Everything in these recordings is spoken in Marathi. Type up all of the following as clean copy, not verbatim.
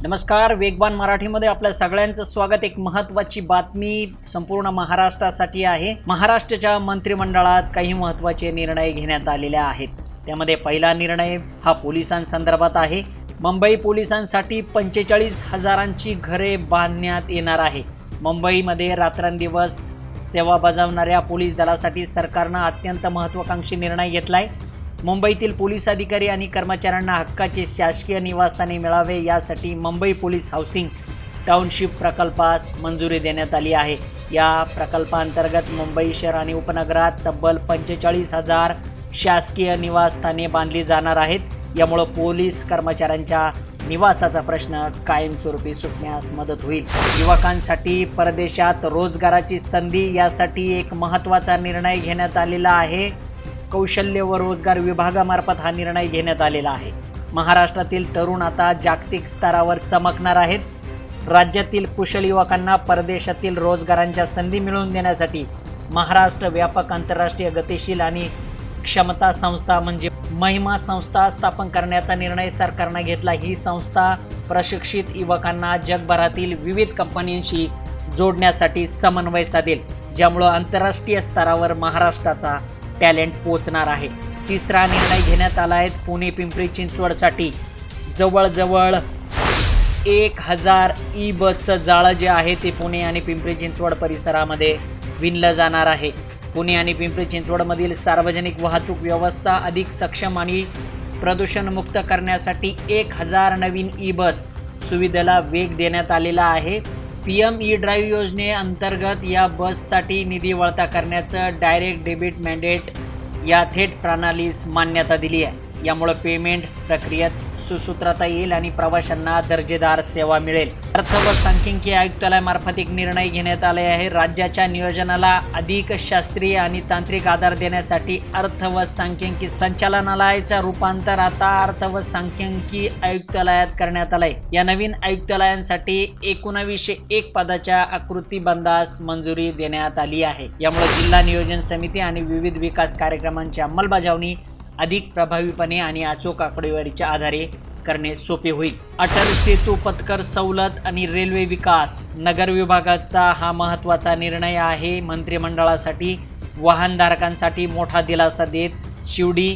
नमस्कार, वेगवान मराठीमध्ये आपल्या सगळ्यांचं स्वागत। एक महत्त्वाची बातमी संपूर्ण महाराष्ट्रासाठी आहे। महाराष्ट्राच्या मंत्रिमंडळात काही महत्त्वाचे निर्णय घेण्यात आलेले आहेत। त्यामध्ये पहिला निर्णय हा पोलिसांसंदर्भात आहे। मुंबई पोलिसांसाठी 45,000ची घरे बांधण्यात येणार आहे। मुंबईमध्ये रात्रंदिवस सेवा बजावणाऱ्या पोलीस दलासाठी सरकारने अत्यंत महत्त्वाकांक्षी निर्णय घेतलाय। मुंबईतील पोलीस अधिकारी आणि कर्मचाऱ्यांना हक्काचे शासकीय निवासस्थाने मिळावे यासाठी मुंबई पोलीस हाऊसिंग टाउनशिप प्रकल्पास मंजुरी देण्यात आली आहे। या प्रकल्पांतर्गत मुंबई शहर आणि उपनगरात तब्बल 45,000 शासकीय निवासस्थाने बांधली जाणार आहेत। यामुळे पोलीस कर्मचाऱ्यांच्या निवासाचा प्रश्न कायमस्वरूपी सुटण्यास मदत होईल। युवकांसाठी परदेशात रोजगाराची संधी यासाठी एक महत्त्वाचा निर्णय घेण्यात आलेला आहे। कौशल्य व रोजगार विभागामार्फत हा निर्णय घेण्यात आलेला आहे। महाराष्ट्रातील तरुण आता जागतिक स्तरावर चमकणार आहेत। राज्यातील कुशल युवकांना परदेशातील रोजगारांच्या संधी मिळवून देण्यासाठी महाराष्ट्र व्यापक आंतरराष्ट्रीय गतिशील आणि क्षमता संस्था म्हणजे महिमा संस्था स्थापन करण्याचा निर्णय सरकारने घेतला। ही संस्था प्रशिक्षित युवकांना जगभरातील विविध कंपन्यांशी जोडण्यासाठी समन्वय साधेल, ज्यामुळे आंतरराष्ट्रीय स्तरावर महाराष्ट्राचा टॅलेंट पोहोचणार आहे। तिसरा निर्णय घेण्यात आला आहे पुणे पिंपरी चिंचवडसाठी जवळजवळ 1000 ई बसचं जाळं जे आहे ते पुणे आणि पिंपरी चिंचवड परिसरामध्ये विणलं जाणार आहे। पुणे आणि पिंपरी चिंचवडमधील सार्वजनिक वाहतूक व्यवस्था अधिक सक्षम आणि प्रदूषणमुक्त करण्यासाठी 1000 नवीन ई बस सुविधेला वेग देण्यात आलेला आहे। PM ई-ड्राईव्ह योजनेअंतर्गत या बससाठी निधी वळता करण्याचं डायरेक्ट डेबिट मॅन्डेट या थेट प्रणालीस मान्यता दिली आहे। यामुळे पेमेंट प्रक्रियेत सुसूत्रता येईल आणि प्रवाशांना दर्जेदार सेवा मिळेल। अर्थ व सांख्यिकी आयुक्तालयामार्फत एक निर्णय घेण्यात आले आहे। राज्याच्या नियोजनाला अधिक शास्त्रीय आणि तांत्रिक आधार देण्यासाठी अर्थ व सांख्यिकी संचालनालयाचा रूपांतर आता अर्थ व सांख्यिकी आयुक्तालयात करण्यात आलंय। या नवीन आयुक्तालयांसाठी 1901 पदाच्या आकृतिबंधास मंजुरी देण्यात आली आहे। यामुळे जिल्हा नियोजन समिती आणि विविध विकास कार्यक्रमांची अंमलबजावणी अधिक प्रभावीपणे आणि अचूक आकडेवारीच्या आधारे करणे सोपे होईल। अटल सेतू पथकर सवलत आणि रेल्वे विकास नगर विभागाचा हा महत्त्वाचा निर्णय आहे। मंत्रिमंडळासाठी वाहनधारकांसाठी मोठा दिलासा देत शिवडी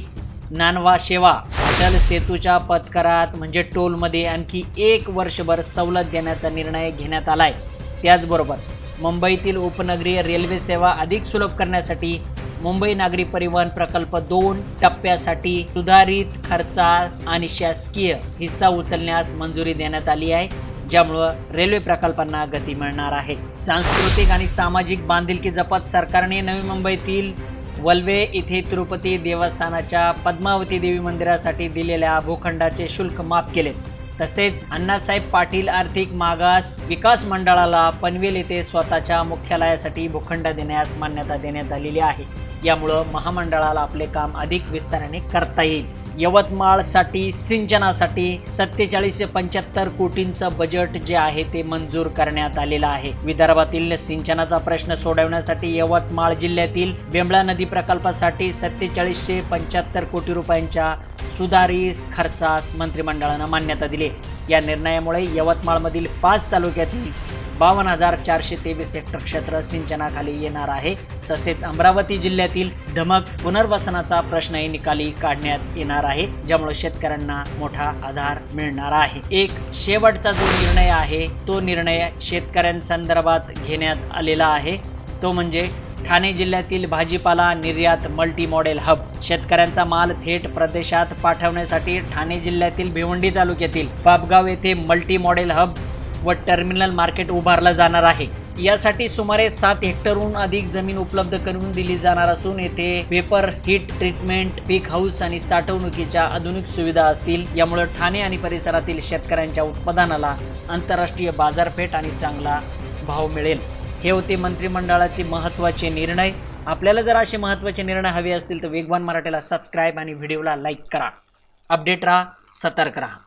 नानवा शेवा अटल सेतूच्या पथकरात म्हणजे टोलमध्ये आणखी 1 वर्षभर सवलत देण्याचा निर्णय घेण्यात आलाय। त्याचबरोबर मुंबईतील उपनगरीय रेल्वे सेवा अधिक सुलभ करण्यासाठी मुंबई नागरी परिवहन प्रकल्प 2 टप्प्यासाठी सुधारित खर्चास आणि शासकीय हिस्सा उचलण्यास मंजुरी देण्यात आली आहे, ज्यामुळे रेल्वे प्रकल्पांना गती मिळणार आहे। सांस्कृतिक आणि सामाजिक बांधिलकी जपत सरकारने नवी मुंबईतील वल्वे येथे तिरुपती देवस्थानाच्या पद्मावती देवी मंदिरासाठी दिलेल्या भूखंडाचे शुल्क माफ केले। तसेच अण्णासाहेब पाटील आर्थिक मागास विकास मंडळाला पनवेल येथे स्वतःच्या मुख्यालयासाठी भूखंड देण्यास मान्यता देण्यात आलेली आहे। यामुळे महामंडळाला आपले काम अधिक विस्ताराने करता येईल। यवतमाळसाठी सिंचनासाठी 47 ते 75 कोटींचं बजेट जे आहे ते मंजूर करण्यात आलेलं आहे। विदर्भातील सिंचनाचा प्रश्न सोडवण्यासाठी यवतमाळ जिल्ह्यातील बेंबळा नदी प्रकल्पासाठी 47 ते 75 कोटी रुपयांच्या सुधारित खर्चास मंत्रिमंडळाने मान्यता दिली। या निर्णयामुळे यवतमाळमधील 5 तालुक्यातील 52,423 हेक्टर क्षेत्र सिंचनाखाली येणार आहे। तसेच अमरावती जिल्ह्यातील धमक पुनर्वसनाचा प्रश्नही निकाली काढण्यात येणार आहे, ज्यामुळे शेतकऱ्यांना मोठा आधार मिळणार आहे। एक शेवटचा जो निर्णय आहे तो निर्णय शेतकऱ्यांसंदर्भात घेण्यात आलेला आहे, तो म्हणजे ठाणे जिल्ह्यातील भाजीपाला निर्यात मल्टी मॉडेल हब। शेतकऱ्यांचा माल थेट प्रदेशात पाठवण्यासाठी ठाणे जिल्ह्यातील भिवंडी तालुक्यातील पापगाव येथे मल्टी मॉडेल हब व टर्मिनल मार्केट उभारलं जाणार आहे। यासाठी सुमारे 7 हेक्टरहून अधिक जमीन उपलब्ध करून दिली जाणार असून येथे पेपर हीट ट्रीटमेंट, पीक हाऊस आणि साठवणुकीच्या आधुनिक सुविधा असतील। यामुळे ठाणे आणि परिसरातील शेतकऱ्यांच्या उत्पादनाला आंतरराष्ट्रीय बाजारपेठ आणि चांगला भाव मिळेल। हे होते मंत्रिमंडळाचे महत्त्वाचे निर्णय। आपल्याला जर असे महत्त्वाचे निर्णय हवे असतील तर वेगवान मराठीला सबस्क्राईब आणि व्हिडिओला लाईक करा। अपडेट राहा, सतर्क राहा।